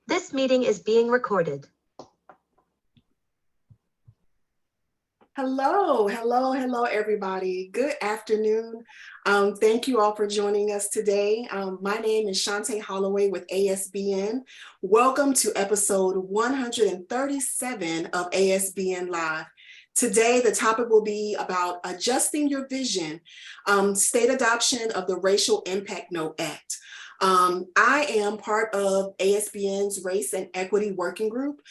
This meeting is being recorded. Hello, everybody. Good afternoon. Thank you all for joining us today. My name is Shantae Holloway with ASBN. Welcome to episode 137 of ASBN Live. Today, the topic will be about adjusting your vision, state adoption of the Racial Impact Note Act. I am part of ASBN's Race and Equity Working Group.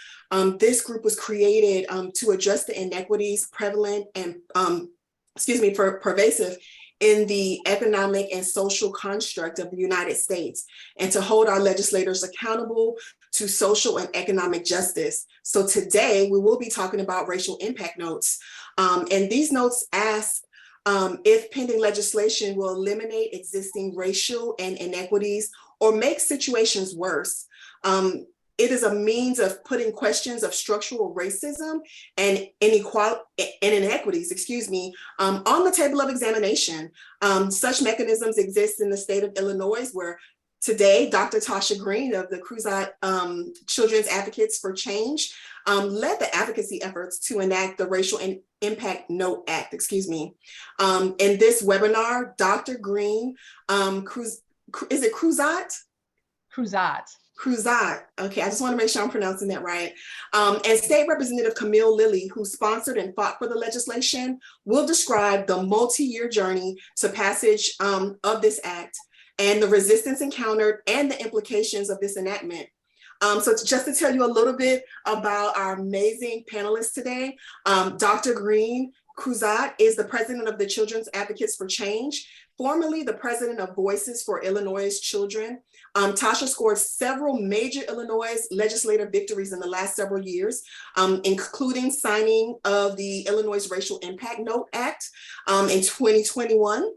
This group was created to address the inequities prevalent and, pervasive in the economic and social construct of the United States, and to hold our legislators accountable to social and economic justice. So today we will be talking about racial impact notes. And these notes ask if pending legislation will eliminate existing racial and inequities or make situations worse. It is a means of putting questions of structural racism and inequities, on the table of examination. Such mechanisms exist in the state of Illinois, where today, Dr. Tasha Green of the Cruzat Children's Advocates for Change led the advocacy efforts to enact the Racial Impact Note Act, In this webinar, Dr. Green, is it Cruzat? Cruzat, okay, I just want to make sure I'm pronouncing that right. And State Representative Camille Lilly, who sponsored and fought for the legislation, will describe the multi-year journey to passage of this act and the resistance encountered and the implications of this enactment. So just to tell you a little bit about our amazing panelists today, Dr. Green Cruzat is the president of the Children's Advocates for Change, formerly the president of Voices for Illinois Children. Tasha scored several major Illinois legislative victories in the last several years, including signing of the Illinois Racial Impact Note Act in 2021.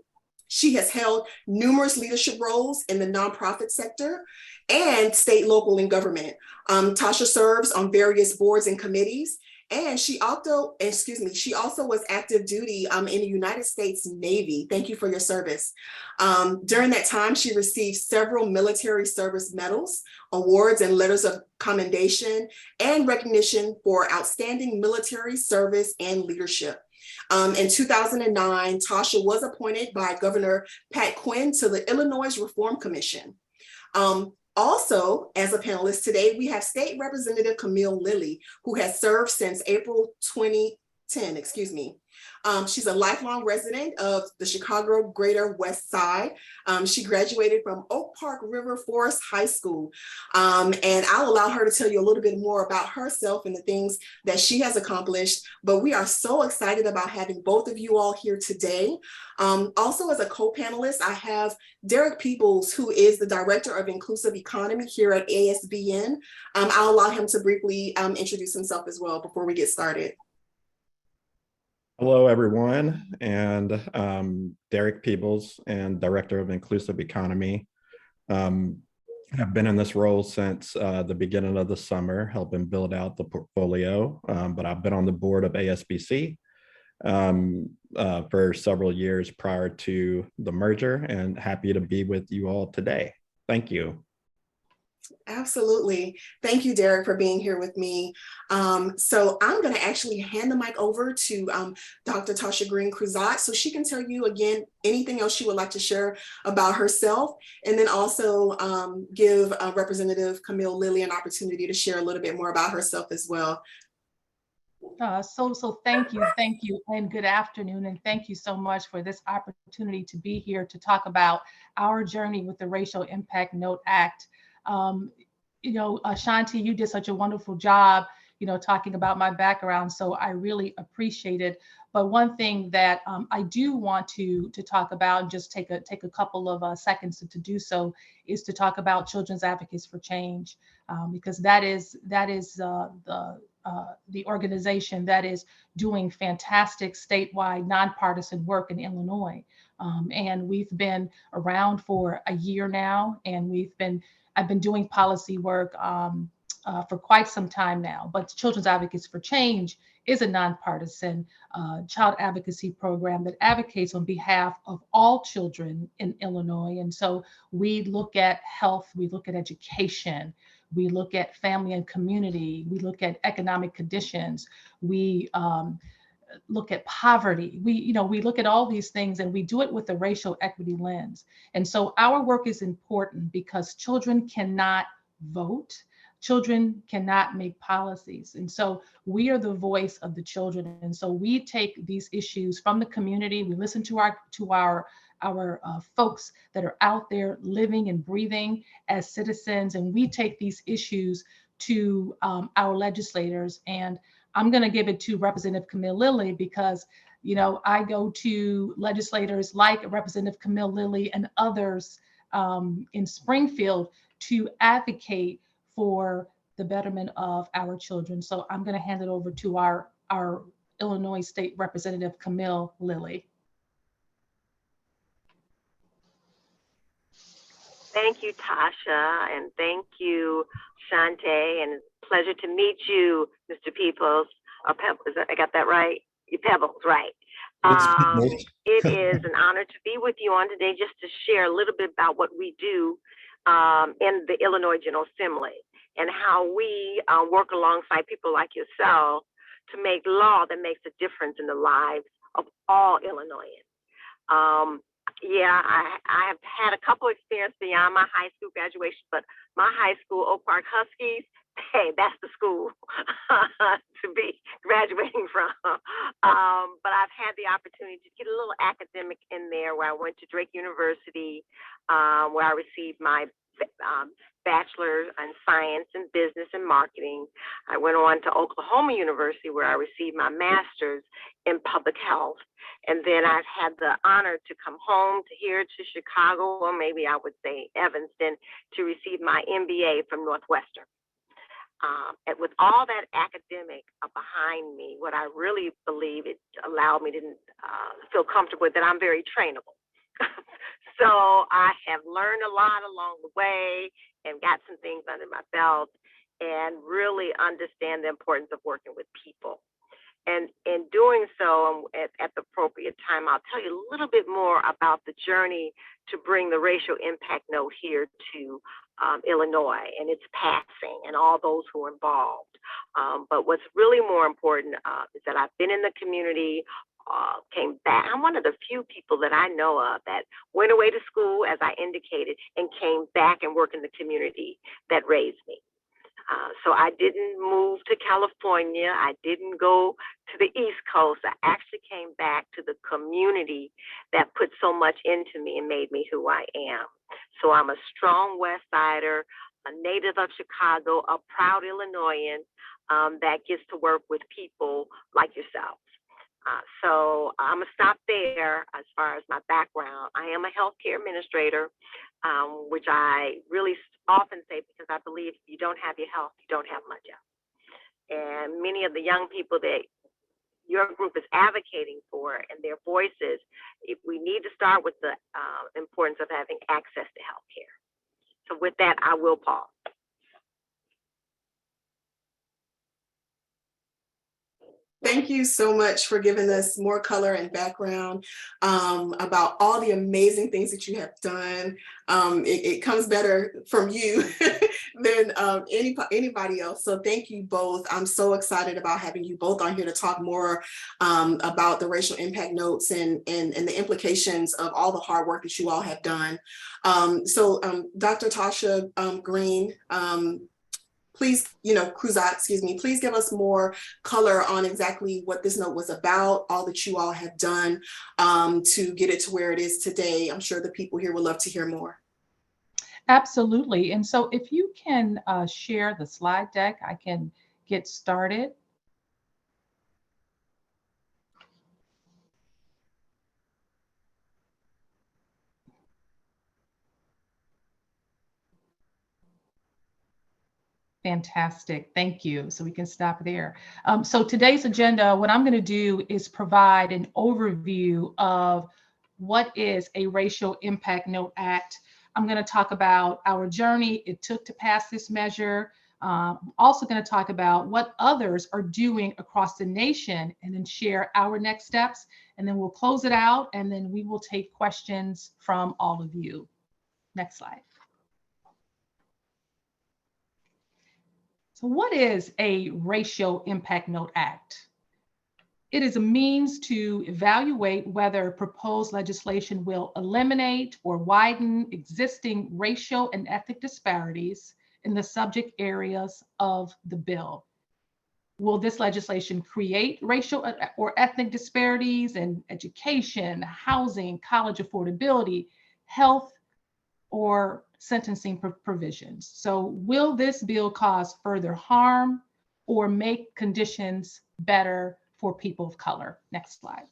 She has held numerous leadership roles in the nonprofit sector and state, local, and government. Tasha serves on various boards and committees, and she also was active duty in the United States Navy. Thank you for your service. During that time, she received several military service medals, awards, and letters of commendation and recognition for outstanding military service and leadership. In 2009, Tasha was appointed by Governor Pat Quinn to the Illinois Reform Commission. Also, as a panelist today, we have State Representative Camille Lilly, who has served since April 2010, She's a lifelong resident of the Chicago Greater West Side. She graduated from Oak Park River Forest High School. And I'll allow her to tell you a little bit more about herself and the things that she has accomplished. But we are so excited about having both of you all here today. Also, as a co-panelist, I have Derek Peebles, who is the Director of Inclusive Economy here at ASBN. I'll allow him to briefly introduce himself as well before we get started. Hello, everyone, and Derek Peebles, and Director of Inclusive Economy. I've been in this role since the beginning of the summer, helping build out the portfolio, but I've been on the board of ASBC for several years prior to the merger, and happy to be with you all today. Thank you. Absolutely. Thank you, Derek, for being here with me. So I'm going to actually hand the mic over to Dr. Tasha Green Cruzat, so she can tell you again anything else she would like to share about herself, and then also give Representative Camille Lilly an opportunity to share a little bit more about herself as well. So thank you, and good afternoon, and thank you so much for this opportunity to be here to talk about our journey with the Racial Impact Note Act. Shanti, you did such a wonderful job, talking about my background, so I really appreciate it. But one thing that I do want to talk about, and just take a couple of seconds to do so, is to talk about Children's Advocates for Change, because that is the organization that is doing fantastic statewide nonpartisan work in Illinois. And we've been around for a year now, and I've been doing policy work for quite some time now. But Children's Advocates for Change is a nonpartisan child advocacy program that advocates on behalf of all children in Illinois. And so we look at health, we look at education, we look at family and community, we look at economic conditions, we look at poverty. We look at all these things, and we do it with a racial equity lens. And so our work is important because children cannot vote. Children cannot make policies. And so we are the voice of the children. And so we take these issues from the community. We listen to our folks that are out there living and breathing as citizens. And we take these issues to our legislators. And I'm going to give it to Representative Camille Lilly because, I go to legislators like Representative Camille Lilly and others in Springfield to advocate for the betterment of our children. So I'm going to hand it over to our Illinois State Representative Camille Lilly. Thank you, Tasha, and thank you, Shante, and it's a pleasure to meet you, Mr. Peoples. Pebbles, I got that right? You Pebbles, right. It is an honor to be with you on today just to share a little bit about what we do in the Illinois General Assembly and how we work alongside people like yourself to make law that makes a difference in the lives of all Illinoisans. I have had a couple experiences beyond my high school graduation, but my high school, Oak Park Huskies, hey, that's the school to be graduating from. But I've had the opportunity to get a little academic in there where I went to Drake University, where I received my bachelor's in science and business and marketing. I went on to Oklahoma University where I received my master's in public health. And then I've had the honor to come home here to Chicago, or maybe I would say Evanston, to receive my MBA from Northwestern. And with all that academic behind me, what I really believe it allowed me to feel comfortable with that I'm very trainable. So I have learned a lot along the way and got some things under my belt and really understand the importance of working with people. And in doing so, at the appropriate time, I'll tell you a little bit more about the journey to bring the racial impact note here to Illinois and its passing and all those who are involved. But what's really more important is that I've been in the community, came back. I'm one of the few people that I know of that went away to school, as I indicated, and came back and worked in the community that raised me. So I didn't move to California. I didn't go to the East Coast. I actually came back to the community that put so much into me and made me who I am. So I'm a strong West Sider, a native of Chicago, a proud Illinoisan that gets to work with people like yourself. So I'm gonna stop there as far as my background. I am a healthcare administrator, which I really often say because I believe if you don't have your health, you don't have much else. And many of the young people that your group is advocating for and their voices, if we need to start with the importance of having access to healthcare. So with that, I will pause. Thank you so much for giving us more color and background about all the amazing things that you have done. It comes better from you than anybody else. So thank you both. I'm so excited about having you both on here to talk more about the racial impact notes and the implications of all the hard work that you all have done. Dr. Tasha Green, please, Cruzat, excuse me, please give us more color on exactly what this note was about, all that you all have done to get it to where it is today. I'm sure the people here would love to hear more. Absolutely. And so if you can share the slide deck, I can get started. Fantastic. Thank you. So we can stop there. So today's agenda, what I'm going to do is provide an overview of what is a Racial Impact Note Act. I'm going to talk about our journey it took to pass this measure, Also going to talk about what others are doing across the nation and then share our next steps. And then we'll close it out and then we will take questions from all of you. Next slide. So what is a Racial Impact Note Act? It is a means to evaluate whether proposed legislation will eliminate or widen existing racial and ethnic disparities in the subject areas of the bill. Will this legislation create racial or ethnic disparities in education, housing, college affordability, health, or sentencing provisions? So will this bill cause further harm or make conditions better for people of color? Next slide.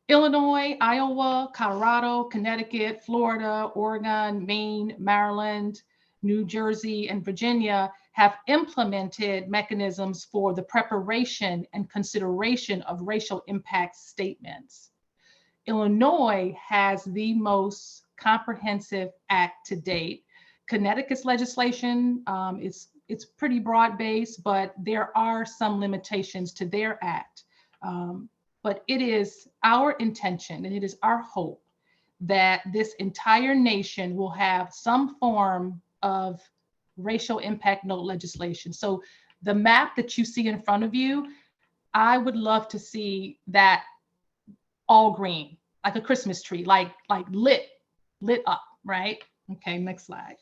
Illinois, Iowa, Colorado, Connecticut, Florida, Oregon, Maine, Maryland, New Jersey, and Virginia have implemented mechanisms for the preparation and consideration of racial impact statements. Illinois has the most comprehensive act to date. Connecticut's legislation it's pretty broad-based, but there are some limitations to their act. But it is our intention and it is our hope that this entire nation will have some form of racial impact note legislation. So the map that you see in front of you, I would love to see that all green, like a Christmas tree, like lit up, right? Okay, next slide.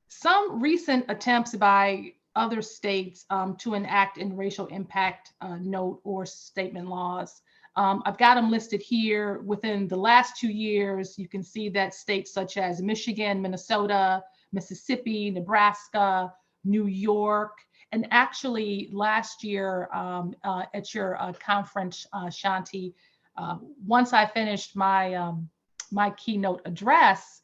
Some recent attempts by other states to enact in racial impact note or statement laws. I've got them listed here. Within the last 2 years, you can see that states such as Michigan, Minnesota, Mississippi, Nebraska, New York, and actually last year at your conference, Shanti, once I finished my, my keynote address,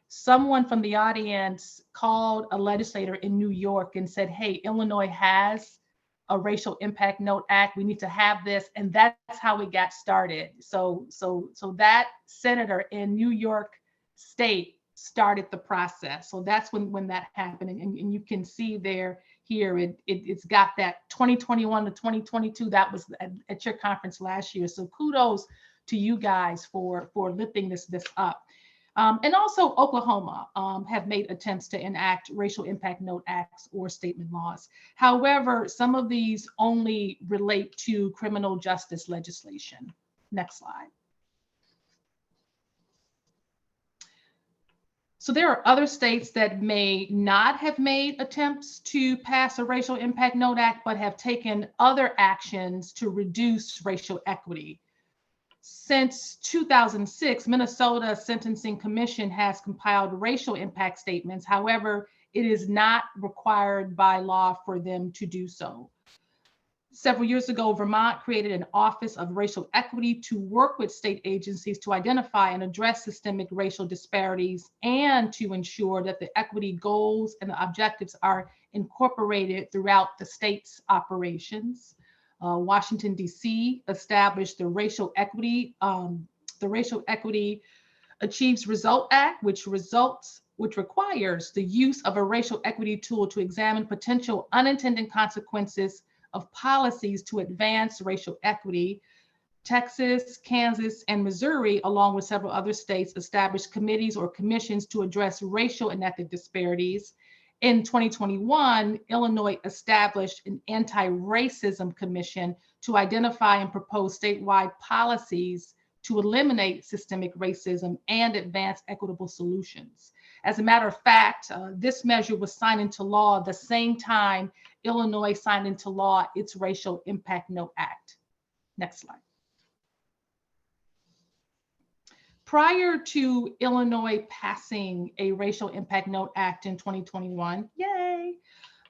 someone from the audience called a legislator in New York and said, hey, Illinois has a Racial Impact Note Act. We need to have this. And that's how we got started. So that senator in New York State started the process. So that's when that happened. And you can see there here, it's got that 2021 to 2022, that was at your conference last year. So kudos to you guys for lifting this up. And also Oklahoma have made attempts to enact racial impact note acts or statement laws. However, some of these only relate to criminal justice legislation. Next slide. So there are other states that may not have made attempts to pass a racial impact note act, but have taken other actions to reduce racial equity. Since 2006, Minnesota Sentencing Commission has compiled racial impact statements. However, it is not required by law for them to do so. Several years ago, Vermont created an Office of Racial Equity to work with state agencies to identify and address systemic racial disparities and to ensure that the equity goals and the objectives are incorporated throughout the state's operations. Washington, D.C. established the Racial Equity Achieves Result Act, which requires the use of a racial equity tool to examine potential unintended consequences of policies to advance racial equity. Texas, Kansas, and Missouri, along with several other states, established committees or commissions to address racial and ethnic disparities. In 2021, Illinois established an anti-racism commission to identify and propose statewide policies to eliminate systemic racism and advance equitable solutions. As a matter of fact, this measure was signed into law the same time Illinois signed into law its Racial Impact Note Act. Next slide. Prior to Illinois passing a Racial Impact Note Act in 2021, yay,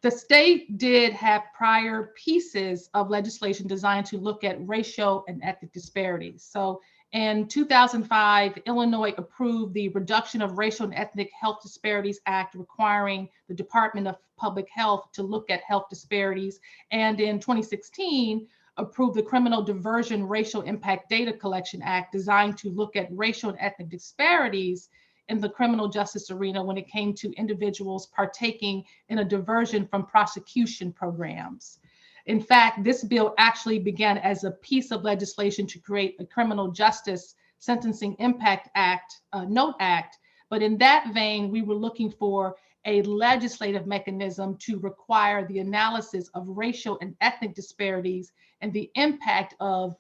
the state did have prior pieces of legislation designed to look at racial and ethnic disparities. So in 2005, Illinois approved the Reduction of Racial and Ethnic Health Disparities Act, requiring the Department of Public Health to look at health disparities. And in 2016, approved the Criminal Diversion Racial Impact Data Collection Act, designed to look at racial and ethnic disparities in the criminal justice arena when it came to individuals partaking in a diversion from prosecution programs. In fact, this bill actually began as a piece of legislation to create a Criminal Justice Sentencing Impact Act, Note Act. But in that vein, we were looking for a legislative mechanism to require the analysis of racial and ethnic disparities and the impact of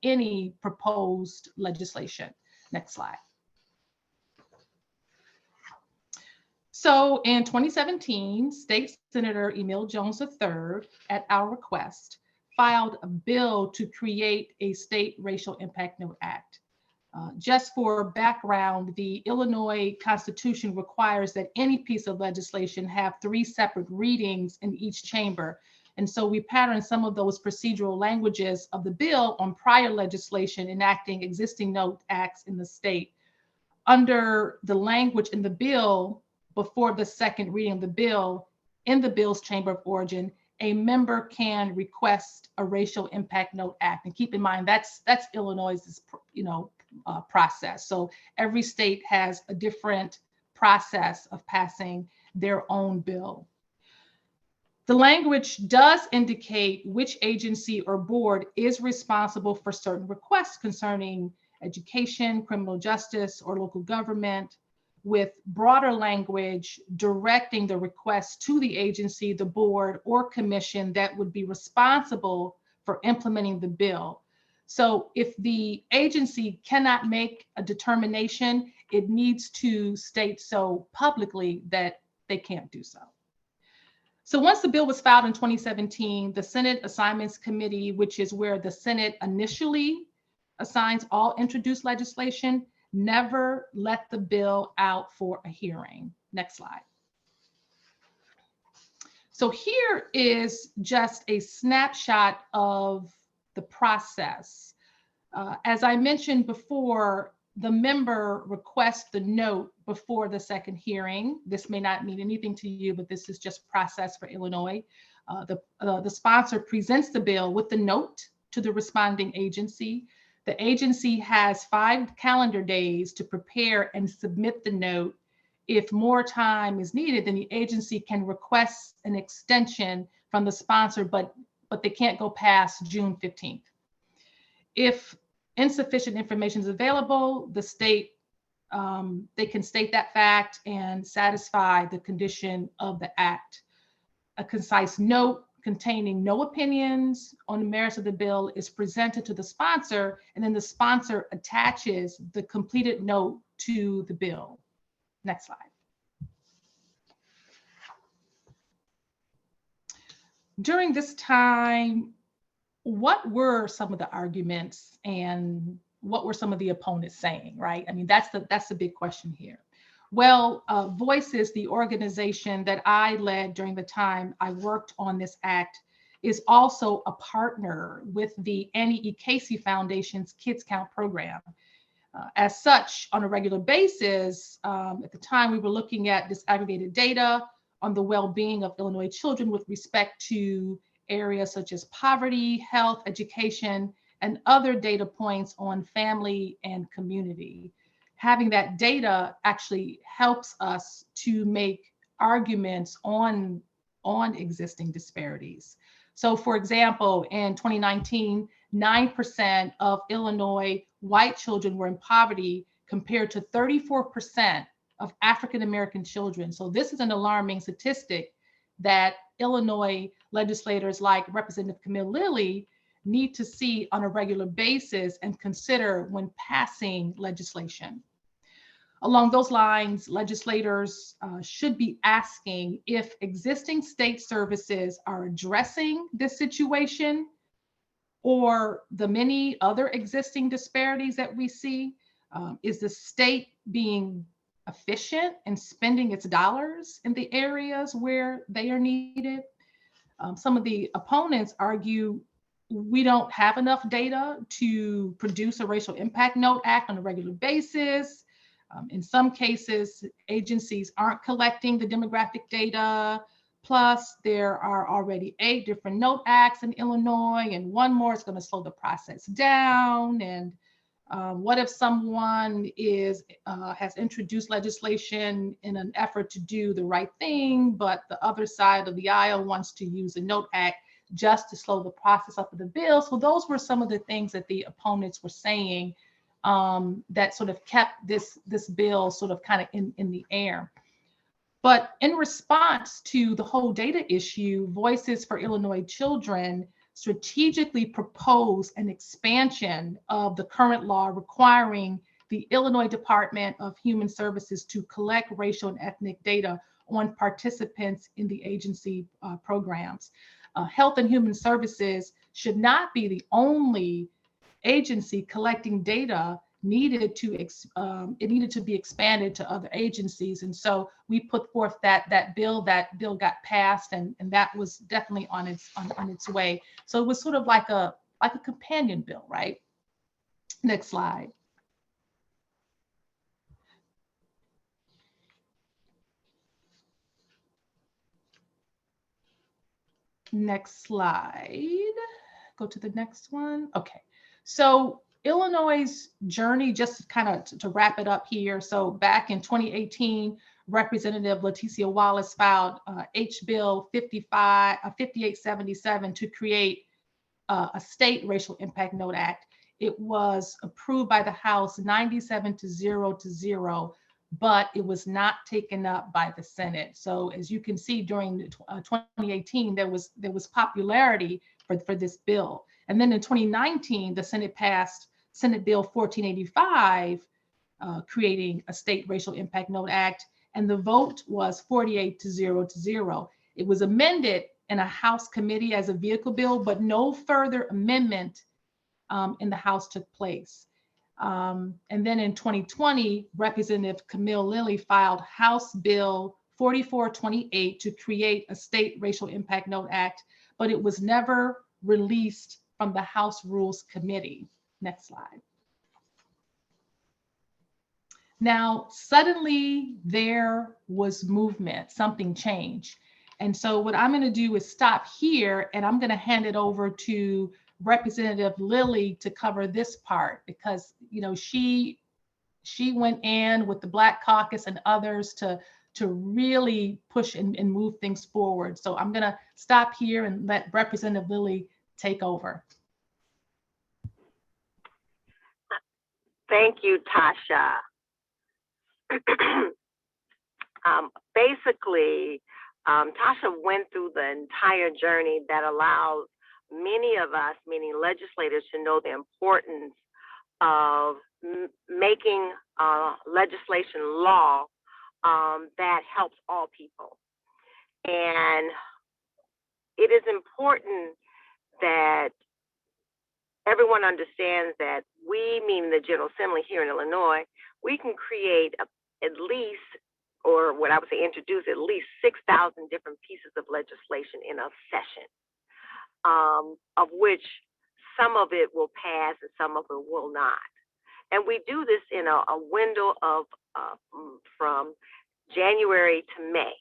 any proposed legislation. Next slide. So in 2017, State Senator Emil Jones III, at our request, filed a bill to create a State Racial Impact Note Act. Just for background, the Illinois Constitution requires that any piece of legislation have 3 separate readings in each chamber. And so we patterned some of those procedural languages of the bill on prior legislation enacting existing note acts in the state. Under the language in the bill, before the second reading of the bill, in the bill's chamber of origin, a member can request a Racial Impact Note Act. And keep in mind, that's Illinois's, process. So every state has a different process of passing their own bill. The language does indicate which agency or board is responsible for certain requests concerning education, criminal justice, or local government, with broader language directing the request to the agency, the board, or commission that would be responsible for implementing the bill. So if the agency cannot make a determination, it needs to state so publicly that they can't do so. So once the bill was filed in 2017, the Senate Assignments Committee, which is where the Senate initially assigns all introduced legislation, never let the bill out for a hearing. Next slide. So here is just a snapshot of the process. As I mentioned before, the member requests the note before the second hearing. This may not mean anything to you, but this is just process for Illinois. The sponsor presents the bill with the note to the responding agency. The agency has 5 calendar days to prepare and submit the note. If more time is needed, then the agency can request an extension from the sponsor, but they can't go past June 15th. If insufficient information is available, the state, they can state that fact and satisfy the condition of the act. A concise note containing no opinions on the merits of the bill is presented to the sponsor, and then the sponsor attaches the completed note to the bill. Next slide. During this time, what were some of the arguments and what were some of the opponents saying, right? I mean, that's the big question here. Well, Voices, the organization that I led during the time I worked on this act, is also a partner with the Annie E. Casey Foundation's Kids Count program. As such, on a regular basis, at the time we were looking at disaggregated data on the well-being of Illinois children with respect to areas such as poverty, health, education, and other data points on family and community. Having that data actually helps us to make arguments on existing disparities. So for example, in 2019, 9% of Illinois white children were in poverty compared to 34% of African-American children. So this is an alarming statistic that Illinois legislators like Representative Camille Lilly need to see on a regular basis and consider when passing legislation. Along those lines, legislators should be asking if existing state services are addressing this situation or the many other existing disparities that we see. Is the state being efficient in spending its dollars in the areas where they are needed? Some of the opponents argue we don't have enough data to produce a Racial Impact Note Act on a regular basis. In some cases, agencies aren't collecting the demographic data. Plus, there are already 8 different note acts in Illinois, and one more is going to slow the process down. And what if someone has introduced legislation in an effort to do the right thing, but the other side of the aisle wants to use a note act just to slow the process up of the bill? So those were some of the things that the opponents were saying that sort of kept this bill sort of kind of in the air. But in response to the whole data issue, Voices for Illinois Children strategically proposed an expansion of the current law requiring the Illinois Department of Human Services to collect racial and ethnic data on participants in the agency programs. Health and Human Services should not be the only agency collecting data. It needed to be expanded to other agencies. And so we put forth that bill got passed, and that was definitely on its way. So it was sort of like a companion bill, right? Next slide. Next slide. Go to the next one. Okay. So Illinois' journey, just kind of to wrap it up here. So back in 2018, Representative Leticia Wallace filed H-Bill 5877 to create a state racial impact note act. It was approved by the House 97-0, but it was not taken up by the Senate. So as you can see, during 2018, there was popularity for this bill. And then in 2019, the Senate passed Senate Bill 1485, creating a state racial impact note act, and the vote was 48-0. It was amended in a House committee as a vehicle bill, but no further amendment in the House took place. And then in 2020, Representative Camille Lilly filed House Bill 4428 to create a state racial impact note act, but it was never released from the House Rules Committee. Next slide. Now, suddenly there was movement, something changed. And so what I'm going to do is stop here, and I'm going to hand it over to Representative Lilly to cover this part, because she went in with the Black Caucus and others to really push and move things forward. So I'm going to stop here and let Representative Lilly take over. Thank you, Tasha. Basically, Tasha went through the entire journey that allows many of us, many legislators, to know the importance of making legislation law that helps all people. And it is important that everyone understands that we, meaning the General Assembly here in Illinois, we can create at least, or what I would say introduce at least 6,000 different pieces of legislation in a session, of which some of it will pass and some of it will not. And we do this in a window of from January to May.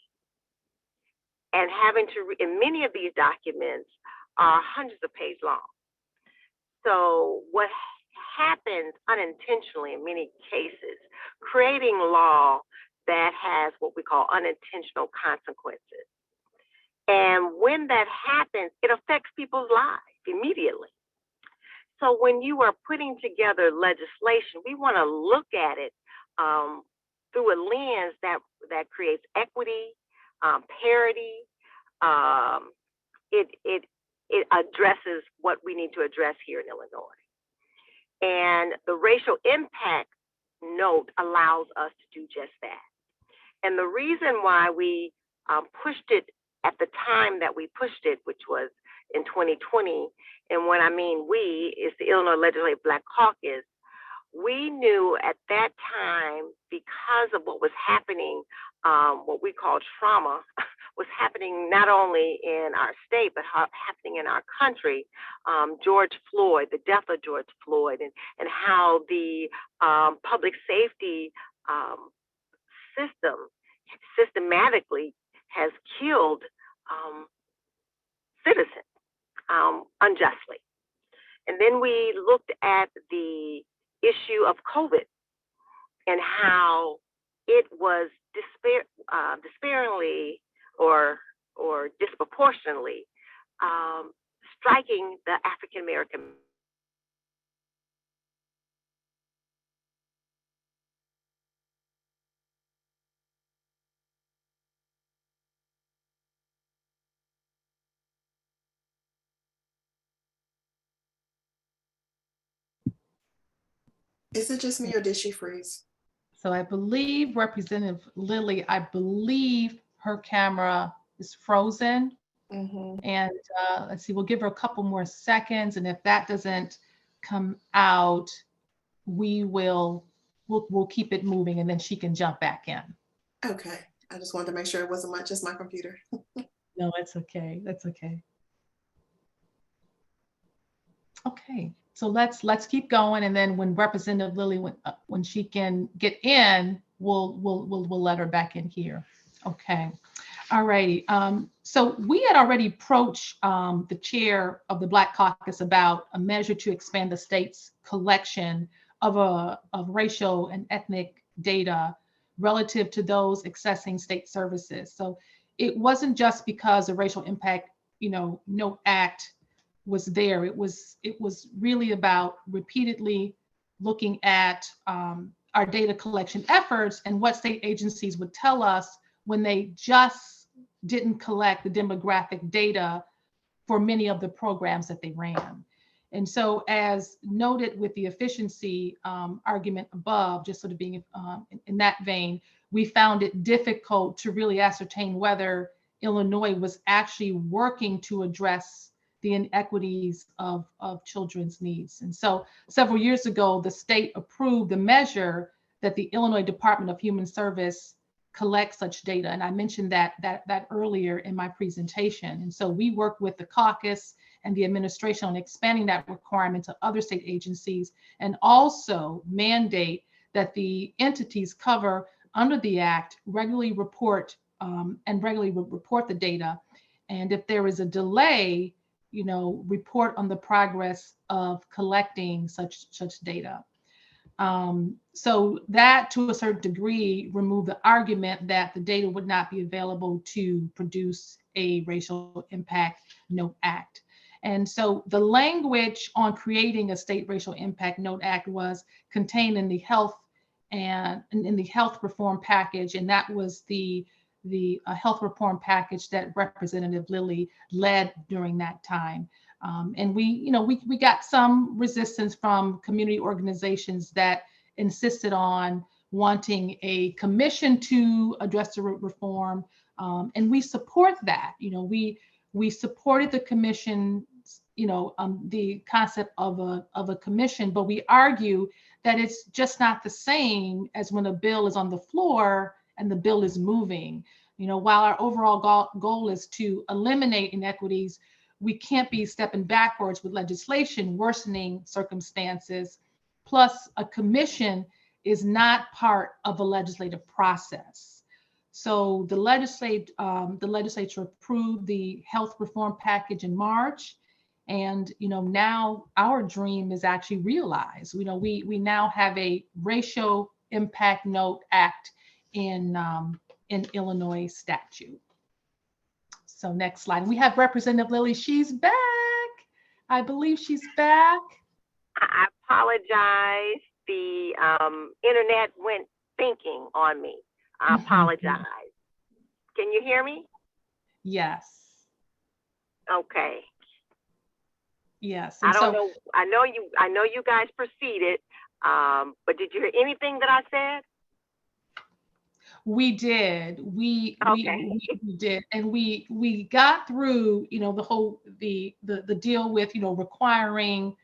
And having to, and many of these documents are hundreds of pages long. So what happens unintentionally in many cases, creating law that has what we call unintentional consequences. And when that happens, it affects people's lives immediately. So when you are putting together legislation, we want to look at it through a lens that creates equity, parity. It addresses what we need to address here in Illinois. And the racial impact note allows us to do just that. And the reason why we pushed it at the time that we pushed it, which was in 2020, and when I mean we, is the Illinois Legislative Black Caucus, we knew at that time, because of what was happening, what we call trauma, was happening not only in our state, but happening in our country. George Floyd, the death of George Floyd, and how the public safety system systematically has killed citizen unjustly. And then we looked at the issue of COVID and how it was despairingly or disproportionately striking the African American. Is it just me or did she freeze? So I believe Representative Lilly, I believe her camera is frozen. And let's see, we'll give her a couple more seconds. And if that doesn't come out, we'll keep it moving and then she can jump back in. Okay, I just wanted to make sure it wasn't just my computer. No, it's okay. That's okay. Okay, so let's keep going, and then when Representative Lilly, when she can get in, we'll let her back in here. Okay, all righty. So we had already approached the chair of the Black Caucus about a measure to expand the state's collection of racial and ethnic data relative to those accessing state services. So it wasn't just because the Racial Impact, Note Act was there. It was really about repeatedly looking at our data collection efforts and what state agencies would tell us when they just didn't collect the demographic data for many of the programs that they ran. And so, as noted with the efficiency argument above, just sort of being in that vein, we found it difficult to really ascertain whether Illinois was actually working to address the inequities of children's needs. And so several years ago, the state approved the measure that the Illinois Department of Human Service collects such data. And I mentioned that earlier in my presentation. And so we work with the caucus and the administration on expanding that requirement to other state agencies and also mandate that the entities cover under the act regularly report report the data. And if there is a delay, report on the progress of collecting such data. So that, to a certain degree, removed the argument that the data would not be available to produce a Racial Impact Note Act. And so the language on creating a state Racial Impact Note Act was contained in the health reform package, and that was the health reform package that Representative Lilly led during that time. And we got some resistance from community organizations that insisted on wanting a commission to address the reform. And we support that. We supported the commission, the concept of a commission, but we argue that it's just not the same as when a bill is on the floor and the bill is moving. While our overall goal is to eliminate inequities, we can't be stepping backwards with legislation worsening circumstances. Plus, a commission is not part of a legislative process. So the legislature approved the health reform package in March, and now our dream is actually realized. We now have a Racial Impact Note Act in Illinois statute. So next slide. We have Representative Lilly. She's back. I believe she's back. I apologize. The internet went thinking on me. I apologize. Can you hear me? Yes. Okay. Yes. And I don't know. I know you guys proceeded, but did you hear anything that I said? We did. We did, and we got through, the whole the deal with requiring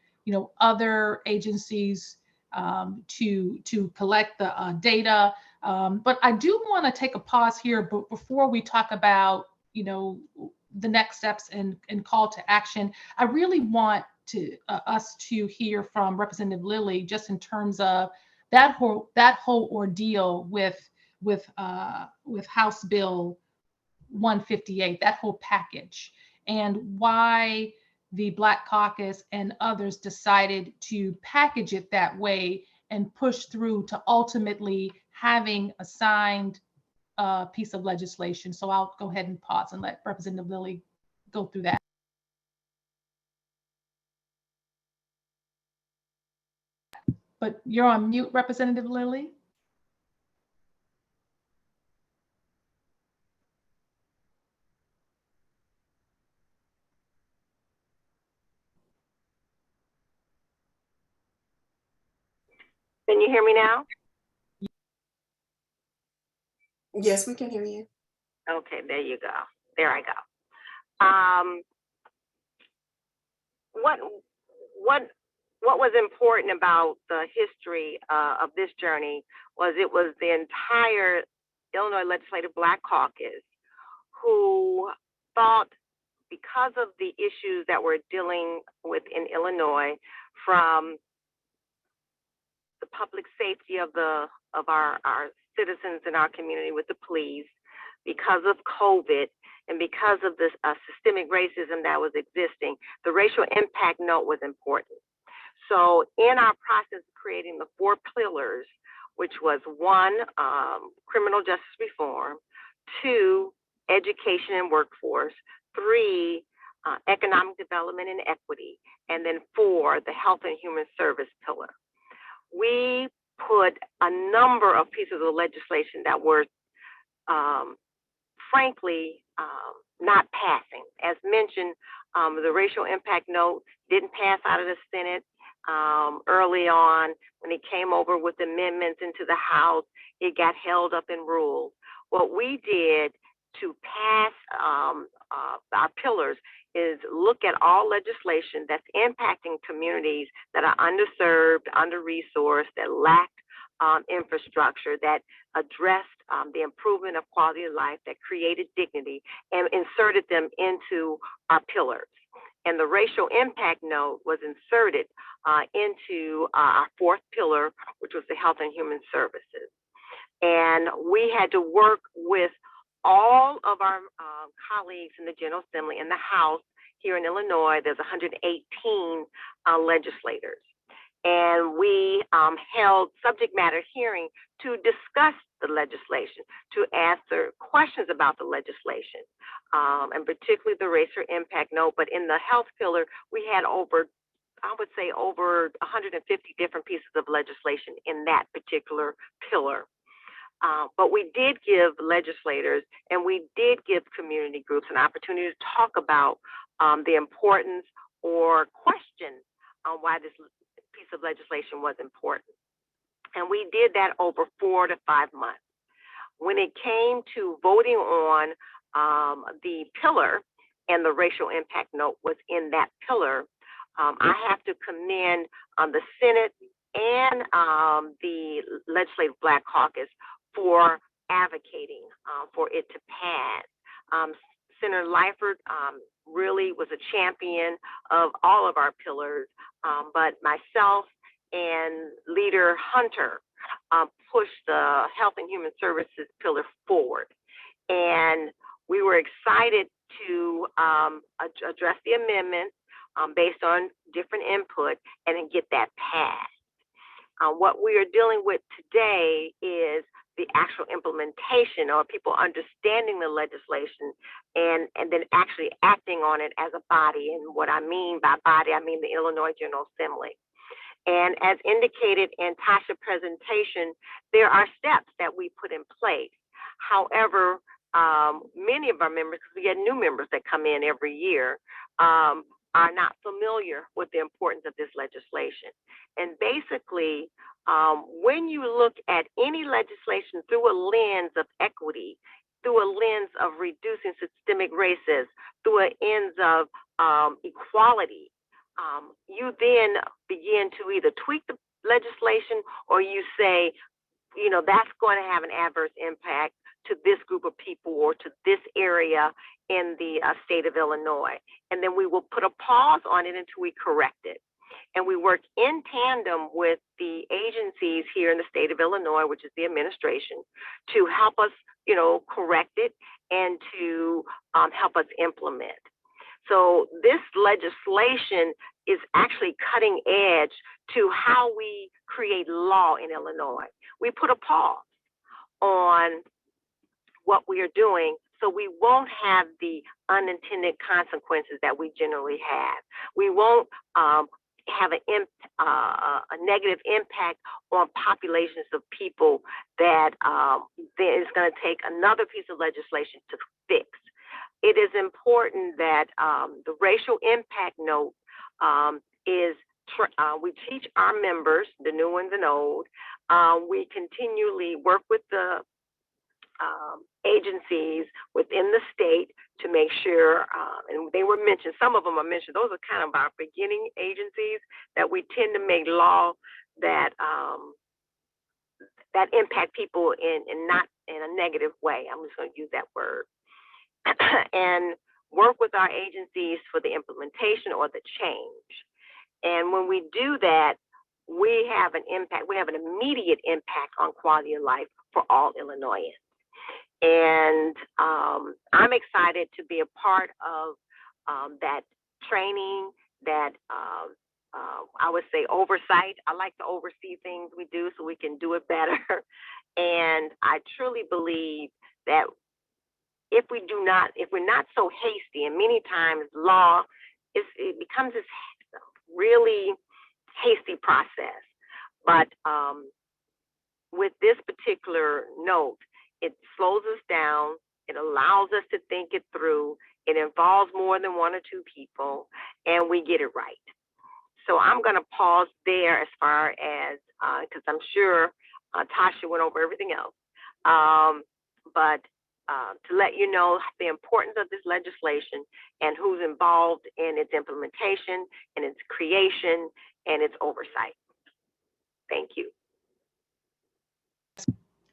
other agencies to collect the data. But I do want to take a pause here, but before we talk about the next steps and call to action, I really want us to hear from Representative Lilly just in terms of that whole ordeal with House Bill 158, that whole package, and why the Black Caucus and others decided to package it that way and push through to ultimately having a signed piece of legislation. So I'll go ahead and pause and let Representative Lilly go through that. But you're on mute, Representative Lilly. Can you hear me now? Yes, we can hear you. Okay, there you go. There I go. What was important about the history of this journey was it was the entire Illinois Legislative Black Caucus who thought, because of the issues that we're dealing with in Illinois, from the public safety of our citizens in our community with the police, because of COVID, and because of this systemic racism that was existing, the racial impact note was important. So in our process of creating the 4 pillars, which was 1, criminal justice reform, 2, education and workforce, 3, economic development and equity, and then 4, the health and human service pillar. We put a number of pieces of legislation that were frankly not passing. As mentioned, the racial impact note didn't pass out of the Senate early on. When it came over with amendments into the House, it got held up in rules. What we did to pass our pillars is look at all legislation that's impacting communities that are underserved, under-resourced, that lacked infrastructure, that addressed the improvement of quality of life, that created dignity, and inserted them into our pillars. And the racial impact note was inserted into our 4th pillar, which was the health and human services. And we had to work with all of our colleagues in the General Assembly and the House here in Illinois. There's 118 legislators. And we held subject matter hearing to discuss the legislation, to answer questions about the legislation, and particularly the racial impact note. But in the health pillar, we had over 150 different pieces of legislation in that particular pillar. But we did give legislators and we did give community groups an opportunity to talk about the importance or question on why this piece of legislation was important. And we did that over 4 to 5 months. When it came to voting on the pillar, and the racial impact note was in that pillar, I have to commend the Senate and the Legislative Black Caucus for advocating for it to pass. Senator Lyford really was a champion of all of our pillars, but myself and Leader Hunter pushed the Health and Human Services pillar forward. And we were excited to address the amendments based on different input and then get that passed. What we are dealing with today is the actual implementation, or people understanding the legislation and then actually acting on it as a body. And what I mean by body, I mean the Illinois General Assembly. And as indicated in Tasha's presentation, there are steps that we put in place. However, many of our members, because we get new members that come in every year, are not familiar with the importance of this legislation. And basically, when you look at any legislation through a lens of equity, through a lens of reducing systemic racism, through a lens of equality, you then begin to either tweak the legislation or you say, you know, that's going to have an adverse impact to this group of people or to this area in the state of Illinois. And then we will put a pause on it until we correct it. And we work in tandem with the agencies here in the state of Illinois, which is the administration, to help us, correct it and to help us implement. So this legislation is actually cutting edge to how we create law in Illinois. We put a pause on what we are doing so we won't have the unintended consequences that we generally have. We won't have a negative impact on populations of people that is going to take another piece of legislation to fix. It is important that the racial impact note we teach our members, the new ones and old. We continually work with the agencies within the state to make sure, and they were mentioned, some of them are mentioned, those are kind of our beginning agencies that we tend to make law that that impact people in not in a negative way. I'm just going to use that word. And work with our agencies for the implementation or the change. And when we do that, we have an impact, we have an immediate impact on quality of life for all Illinoisans. And I'm excited to be a part of that training, that I would say oversight. I like to oversee things we do so we can do it better. And I truly believe that if we're not so hasty, and many times law it becomes this really hasty process. But with this particular note, it slows us down. It allows us to think it through. It involves more than one or two people, and we get it right. So I'm going to pause there as far as, because I'm sure Tasha went over everything else. But to let you know the importance of this legislation and who's involved in its implementation and its creation and its oversight. Thank you.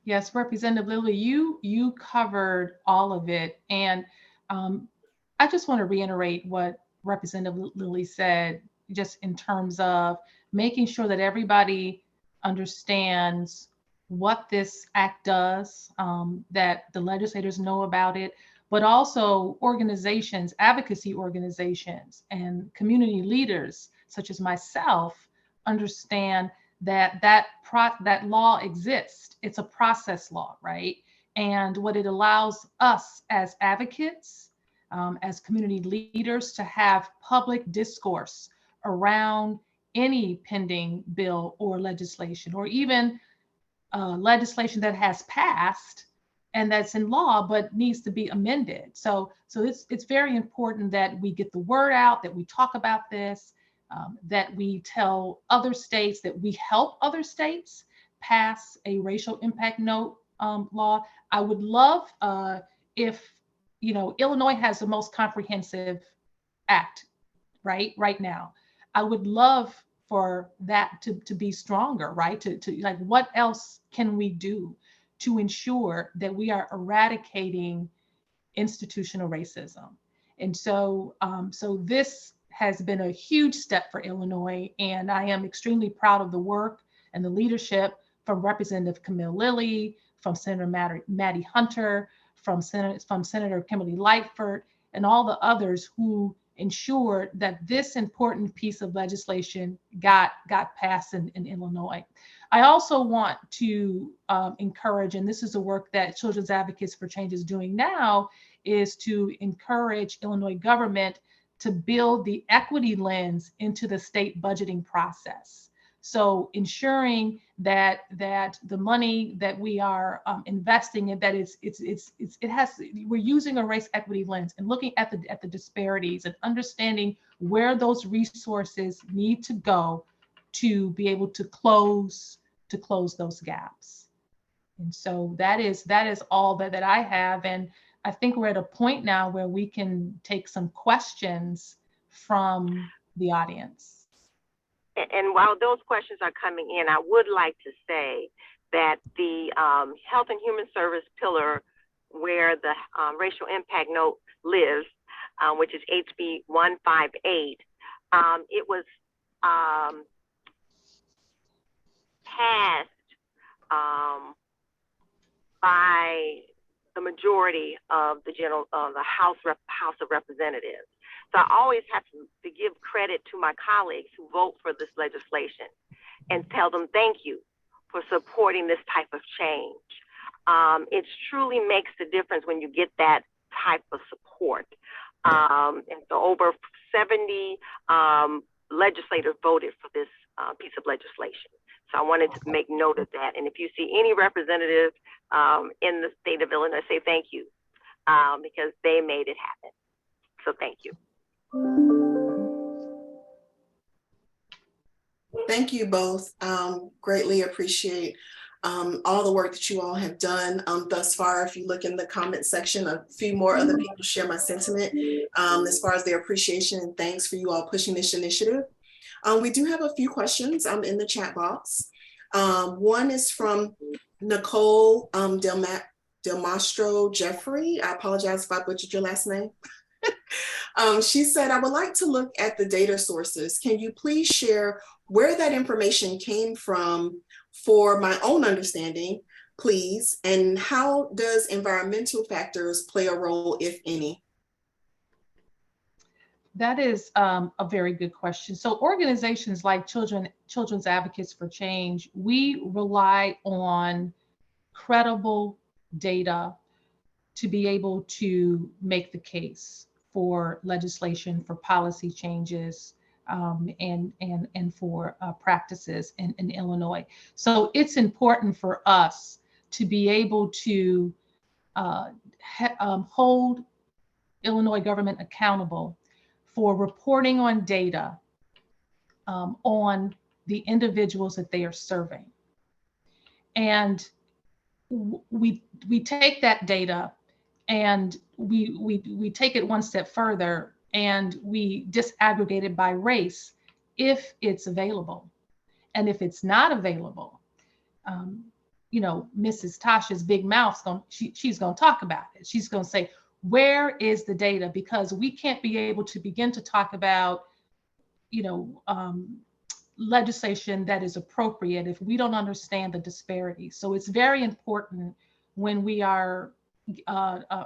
Yes, Representative Lilly, you covered all of it. And I just want to reiterate what Representative Lilly said, just in terms of making sure that everybody understands what this act does, that the legislators know about it, but also organizations, advocacy organizations, and community leaders such as myself understand that law exists. It's a process law, right? And what it allows us as advocates, as community leaders, to have public discourse around any pending bill or legislation, or even legislation that has passed and that's in law but needs to be amended. So it's very important that we get the word out, that we talk about this, that we tell other states, that we help other states pass a racial impact note law. I would love if, Illinois has the most comprehensive act right now. I would love for that to be stronger, right? To like, what else can we do to ensure that we are eradicating institutional racism? And so this has been a huge step for Illinois, and I am extremely proud of the work and the leadership from Representative Camille Lilly, from Senator Maddie Hunter, from Senator Kimberly Lightfoot, and all the others who ensured that this important piece of legislation got passed in Illinois. I also want to encourage, and this is the work that Children's Advocates for Change is doing now, is to encourage Illinois government to build the equity lens into the state budgeting process. So ensuring that the money that we are investing in, that we're using a race equity lens and looking at the disparities and understanding where those resources need to go to be able to close those gaps. And so that is all that I have. And I think we're at a point now where we can take some questions from the audience. And while those questions are coming in, I would like to say that the Health and Human Service pillar, where the racial impact note lives, which is HB 158, it was passed by the majority of the House of Representatives. So I always have to give credit to my colleagues who vote for this legislation and tell them thank you for supporting this type of change. It truly makes the difference when you get that type of support. And so over 70 legislators voted for this piece of legislation. So I wanted to make note of that. And if you see any representative in the state of Illinois, say thank you, because they made it happen. So thank you. Thank you both. Greatly appreciate all the work that you all have done thus far. If you look in the comment section, a few more other people share my sentiment as far as their appreciation and thanks for you all pushing this initiative. We do have a few questions in the chat box. One is from Nicole Del Mastro Jeffrey. I apologize if I butchered your last name. She said, I would like to look at the data sources. Can you please share where that information came from for my own understanding, please? And how does environmental factors play a role, if any? That is a very good question. So organizations like Children's Advocates for Change, we rely on credible data to be able to make the case for legislation, for policy changes, and for practices in Illinois. So it's important for us to be able to hold Illinois government accountable for reporting on data on the individuals that they are serving. And we take that data and we take it one step further and we disaggregate it by race if it's available. And if it's not available, you know, Mrs. Tasha's big mouth's she's going to talk about it. She's going to say, where is the data? Because we can't be able to begin to talk about, you know, legislation that is appropriate if we don't understand the disparities. So it's very important when we are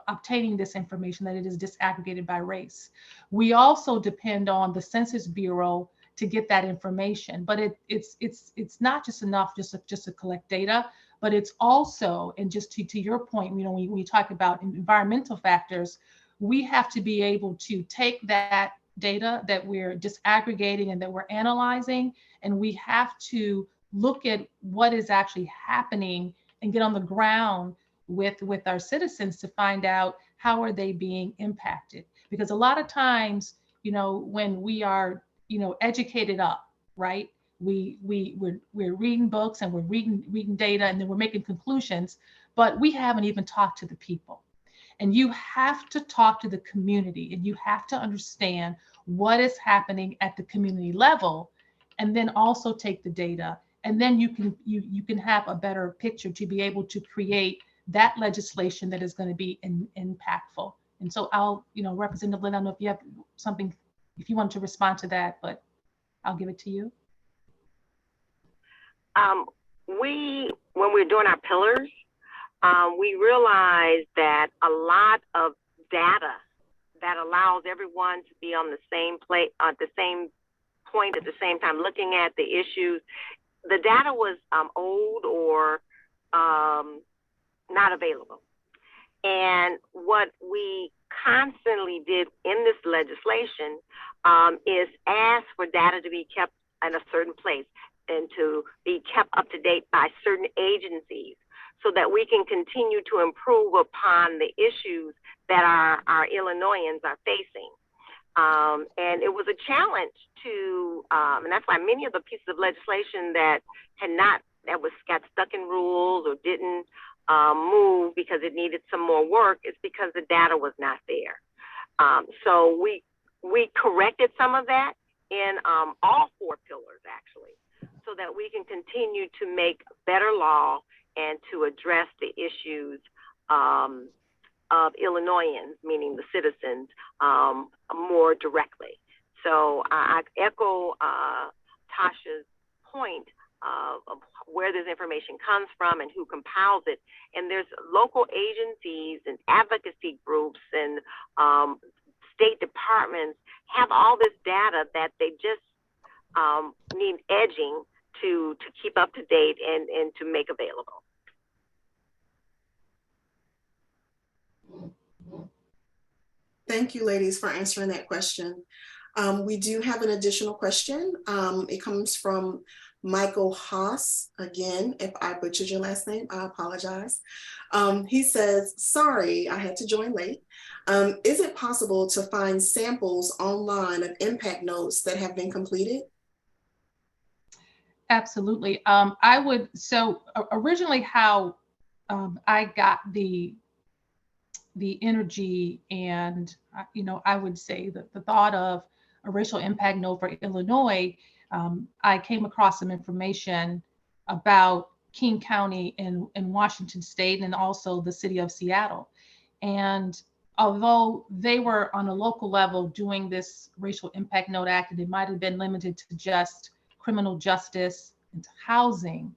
obtaining this information that it is disaggregated by race. We also depend on the Census Bureau to get that information, but it's not just enough just to collect data, but it's also, and just to your point, you know, when we talk about environmental factors, we have to be able to take that data that we're disaggregating and that we're analyzing, and we have to look at what is actually happening and get on the ground with our citizens to find out how are they being impacted. Because a lot of times, you know, when we are, you know, educated up, right? We're reading books and we're reading data and then we're making conclusions, but we haven't even talked to the people. And you have to talk to the community and you have to understand what is happening at the community level, and then also take the data, and then you can have a better picture to be able to create that legislation that is going to be impactful. And so I'll, you know, Representative Lynn, I don't know if you have something, if you want to respond to that, but I'll give it to you. When we're doing our pillars, we realize that a lot of data that allows everyone to be on the same place, at the same point at the same time, looking at the issues, the data was old or not available. And what we constantly did in this legislation is ask for data to be kept in a certain place and to be kept up to date by certain agencies so that we can continue to improve upon the issues that our Illinoisans are facing. And it was a challenge to, and that's why many of the pieces of legislation that got stuck in rules or didn't move because it needed some more work is because the data was not there. So we corrected some of that in all four pillars, actually, so that we can continue to make better law and to address the issues of Illinoisans, meaning the citizens, more directly. So I echo Tasha's point of where this information comes from and who compiles it. And there's local agencies and advocacy groups and state departments have all this data that they just need edging to keep up to date and to make available. Thank you, ladies, for answering that question. We do have an additional question. It comes from Michael Haas. Again, if I butchered your last name, I apologize. He says, sorry, I had to join late. Is it possible to find samples online of impact notes that have been completed? Absolutely. So originally how I got the energy and, I would say that the thought of a racial impact note for Illinois, I came across some information about King County in Washington State and also the city of Seattle. And although they were on a local level doing this racial impact note act, and it might have been limited to just criminal justice and housing,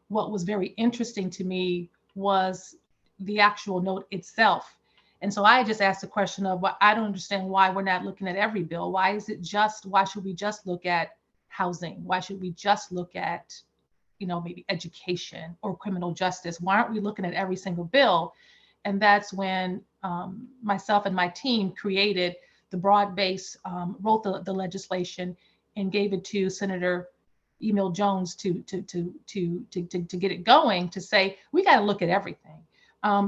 what was very interesting to me was the actual note itself. And so I just asked the question of, well, I don't understand why we're not looking at every bill. Why should we just look at housing? Why should we just look at, maybe education or criminal justice? Why aren't we looking at every single bill? And that's when myself and my team created the broad base, wrote the legislation and gave it to Senator Emil Jones to get it going, to say, we got to look at everything.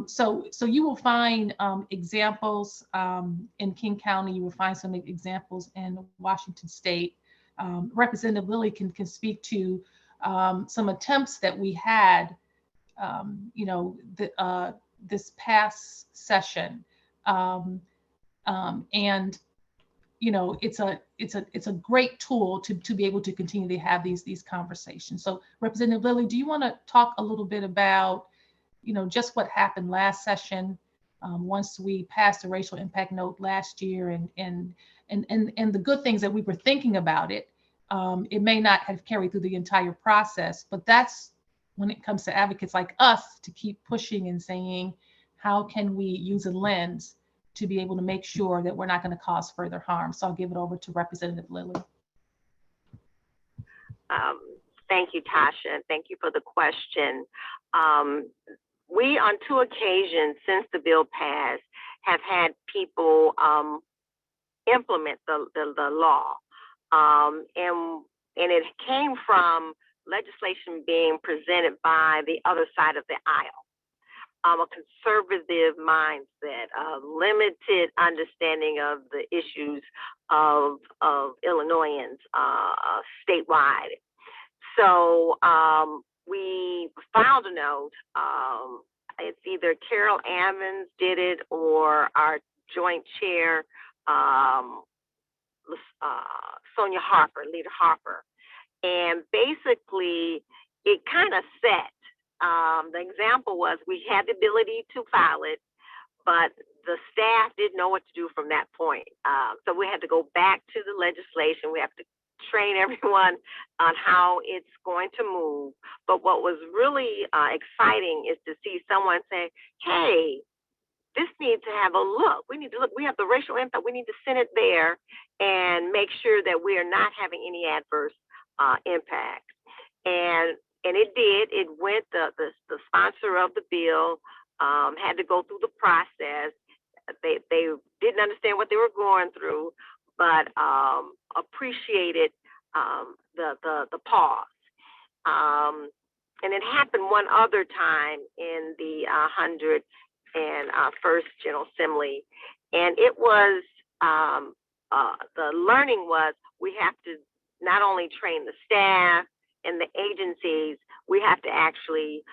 So you will find examples in King County. You will find some examples in Washington State. Representative Lilly can speak to some attempts that we had, this past session, and it's a great tool to be able to continue to have these conversations. So Representative Lilly, do you want to talk a little bit about just what happened last session, once we passed the racial impact note last year, and the good things that we were thinking about it. It may not have carried through the entire process, but that's when it comes to advocates like us to keep pushing and saying, how can we use a lens to be able to make sure that we're not going to cause further harm? So I'll give it over to Representative Lilly. Thank you, Tasha, and thank you for the question. We, on 2 occasions since the bill passed, have had people implement the law, and it came from legislation being presented by the other side of the aisle. A conservative mindset, a limited understanding of the issues of Illinoisans statewide. So we filed a note. It's either Carol Evans did it or our joint chair, Sonia Harper, Leader Harper. And basically, it kind of set. The example was we had the ability to file it, but the staff didn't know what to do from that point. So we had to go back to the legislation. We have to train everyone on how it's going to move. But what was really exciting is to see someone say, hey, this needs to have a look. We need to look. We have the racial impact. We need to send it there and make sure that we are not having any adverse impact. And it did. It went. The sponsor of the bill had to go through the process. They didn't understand what they were going through, but appreciated the pause. And it happened one other time in the 101st General Assembly, and it was the learning was we have to not only train the staff and the agencies, we have to actually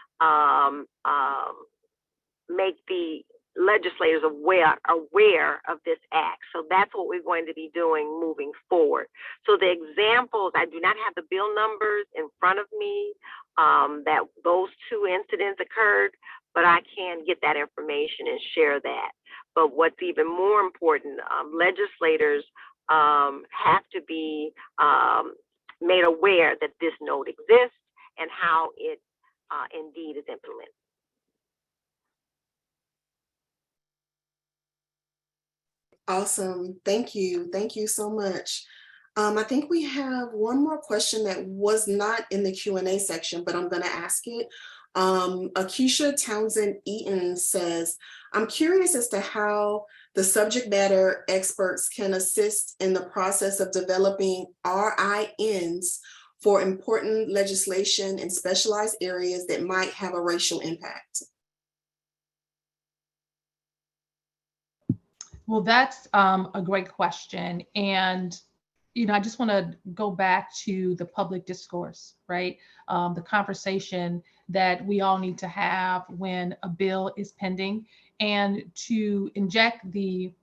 make the legislators aware of this act. So that's what we're going to be doing moving forward. So the examples, I do not have the bill numbers in front of me that those 2 incidents occurred, but I can get that information and share that. But what's even more important, legislators have to be made aware that this note exists and how it indeed is implemented. Awesome. Thank you. Thank you so much. I think we have one more question that was not in the Q&A section, but I'm going to ask it. Akeisha Townsend Eaton says, I'm curious as to how the subject matter experts can assist in the process of developing RINs for important legislation in specialized areas that might have a racial impact. Well, that's a great question. And, you know, I just want to go back to the public discourse, right? The conversation that we all need to have when a bill is pending, and to inject the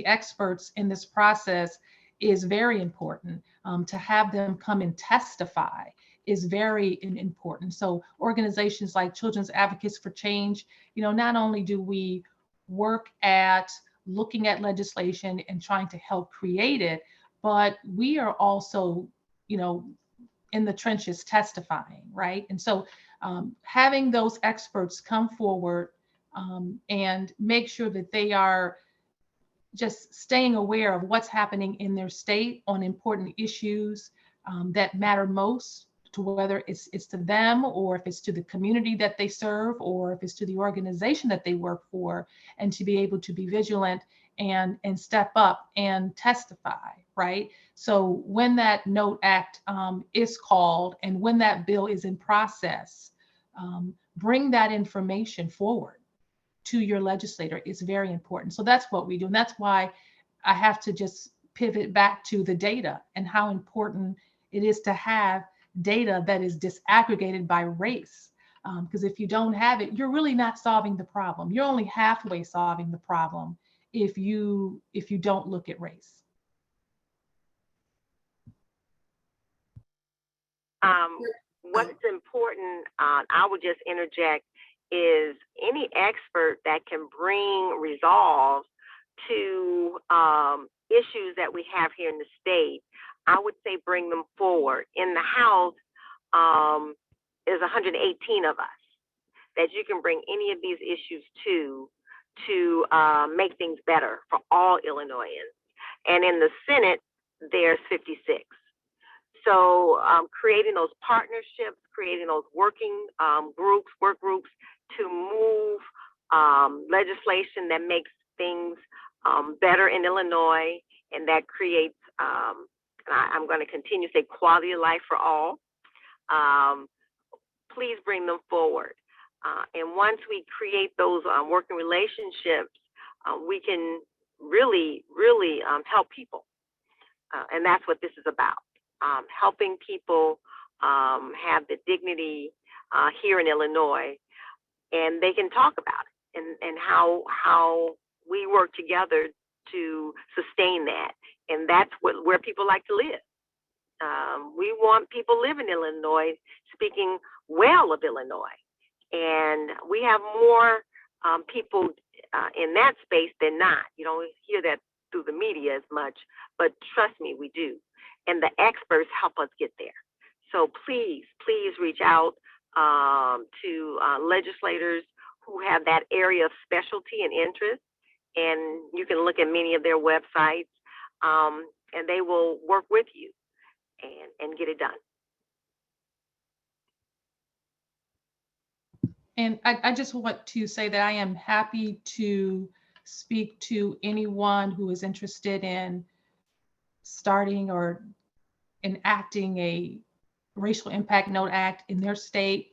experts in this process is very important. To have them come and testify is very important. So organizations like Children's Advocates for Change, you know, not only do we work at looking at legislation and trying to help create it, but we are also, you know, in the trenches testifying, right? And so having those experts come forward and make sure that they are just staying aware of what's happening in their state on important issues that matter most, to whether it's to them, or if it's to the community that they serve, or if it's to the organization that they work for, and to be able to be vigilant and step up and testify, right? So when that note act is called, and when that bill is in process, bring that information forward to your legislator is very important. So that's what we do. And that's why I have to just pivot back to the data and how important it is to have data that is disaggregated by race. Because if you don't have it, you're really not solving the problem. You're only halfway solving the problem if you don't look at race. What's important, I would just interject, is any expert that can bring resolve to issues that we have here in the state, I would say bring them forward. In the House, there's 118 of us that you can bring any of these issues to make things better for all Illinoisans. And in the Senate, there's 56. So creating those partnerships, creating those working work groups to move legislation that makes things better in Illinois, and that creates, I'm going to continue to say, quality of life for all. Please bring them forward. And once we create those working relationships, we can really, really help people. And that's what this is about. Helping people have the dignity here in Illinois, and they can talk about it, and how we work together to sustain that. And that's where people like to live. We want people living in Illinois speaking well of Illinois, and we have more people in that space than not. You don't hear that through the media as much, but trust me, we do. And the experts help us get there. So please, please reach out to legislators who have that area of specialty and interest. And you can look at many of their websites, and they will work with you and get it done. And I just want to say that I am happy to speak to anyone who is interested in starting or enacting a racial impact note act in their state.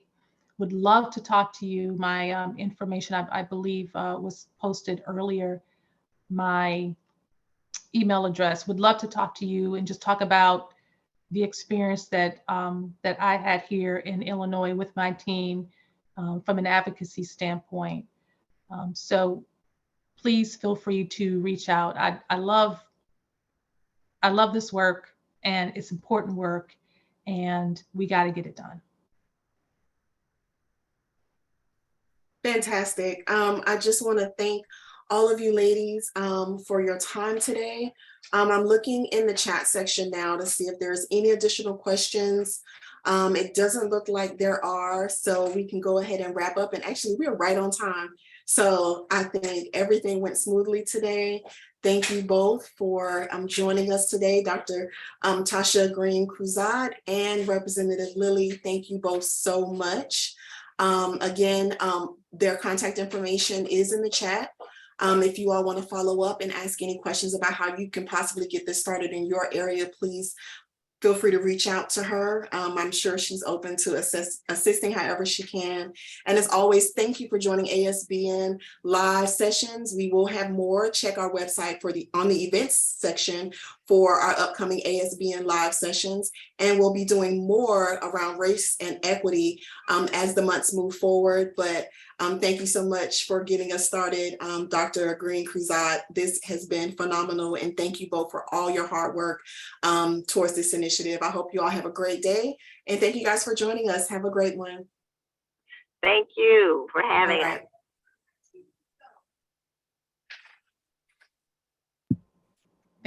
Would love to talk to you. My information, I believe, was posted earlier. My email address. Would love to talk to you and just talk about the experience that that I had here in Illinois with my team from an advocacy standpoint. So please feel free to reach out. I love this work, and it's important work, and we got to get it done. Fantastic. I just want to thank all of you ladies for your time today. I'm looking in the chat section now to see if there's any additional questions. It doesn't look like there are, so we can go ahead and wrap up. And actually, we're right on time. So I think everything went smoothly today. Thank you both for joining us today, Dr. Tasha Green Cruzat and Representative Lilly. Thank you both so much. Again, their contact information is in the chat. If you all want to follow up and ask any questions about how you can possibly get this started in your area, please feel free to reach out to her. I'm sure she's open to assisting however she can. And as always, thank you for joining ASBN live sessions. We will have more. Check our website for on the events section for our upcoming ASBN live sessions. And we'll be doing more around race and equity as the months move forward. But thank you so much for getting us started, Dr. Green Cruzat. This has been phenomenal. And thank you both for all your hard work towards this initiative. I hope you all have a great day. And thank you guys for joining us. Have a great one. Thank you for having us.